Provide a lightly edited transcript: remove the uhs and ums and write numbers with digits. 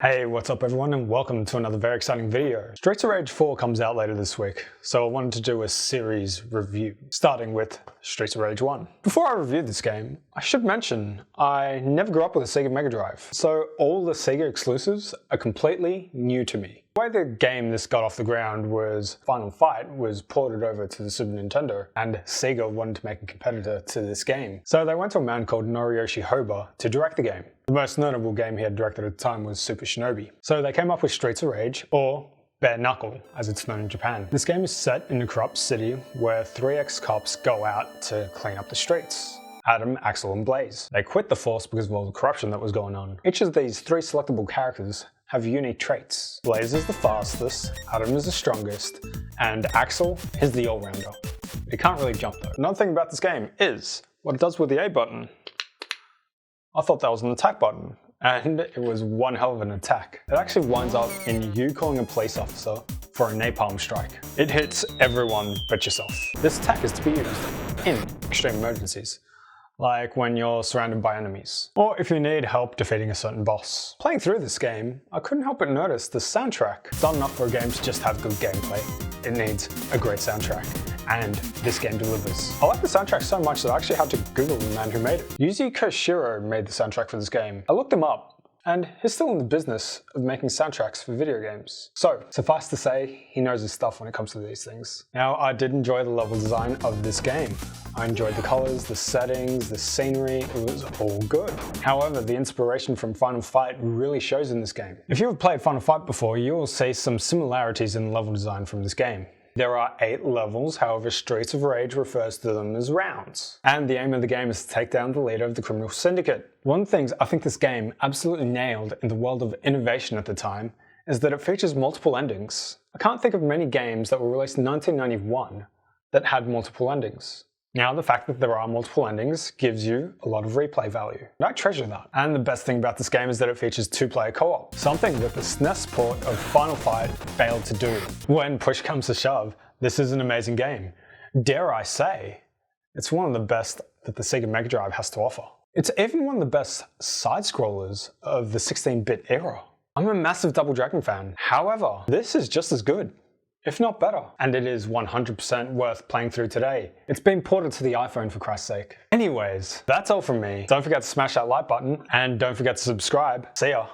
Hey, what's up everyone and welcome to another very exciting video. Streets of Rage 4 comes out later this week, so I wanted to do a series review, starting with Streets of Rage 1. Before I review this game, I should mention I never grew up with a Sega Mega Drive, so all the Sega exclusives are completely new to me. The way the game this got off the ground was Final Fight was ported over to the Super Nintendo, and Sega wanted to make a competitor to this game. So they went to a man called Noriyoshi Hoba to direct the game. The most notable game he had directed at the time was Super Shinobi. So they came up with Streets of Rage, or Bare Knuckle, as it's known in Japan. This game is set in a corrupt city where three ex-cops go out to clean up the streets. Adam, Axel, and Blaze. They quit the force because of all the corruption that was going on. Each of these three selectable characters have unique traits. Blaze is the fastest, Adam is the strongest, and Axel is the all-rounder. He can't really jump though. Another thing about this game is what it does with the A button. I thought that was an attack button, and it was one hell of an attack. It actually winds up in you calling a police officer for a napalm strike. It hits everyone but yourself. This attack is to be used in extreme emergencies, like when you're surrounded by enemies, or if you need help defeating a certain boss. Playing through this game, I couldn't help but notice the soundtrack. It's not enough for a game to just have good gameplay. It needs a great soundtrack, and this game delivers. I like the soundtrack so much that I actually had to Google the man who made it. Yuzi Koshiro made the soundtrack for this game. I looked him up, and he's still in the business of making soundtracks for video games. So, suffice to say, he knows his stuff when it comes to these things. Now, I did enjoy the level design of this game. I enjoyed the colors, the settings, the scenery, it was all good. However, the inspiration from Final Fight really shows in this game. If you've played Final Fight before, you will see some similarities in the level design from this game. There are 8 levels, however Streets of Rage refers to them as rounds. And the aim of the game is to take down the leader of the criminal syndicate. One of the things I think this game absolutely nailed in the world of innovation at the time is that it features multiple endings. I can't think of many games that were released in 1991 that had multiple endings. Now, the fact that there are multiple endings gives you a lot of replay value, and I treasure that. And the best thing about this game is that it features 2-player co-op, something that the SNES port of Final Fight failed to do. When push comes to shove, this is an amazing game. Dare I say, it's one of the best that the Sega Mega Drive has to offer. It's even one of the best side-scrollers of the 16-bit era. I'm a massive Double Dragon fan, however, this is just as good, if not better. And it is 100% worth playing through today. It's been ported to the iPhone for Christ's sake. Anyways, that's all from me. Don't forget to smash that like button and don't forget to subscribe. See ya.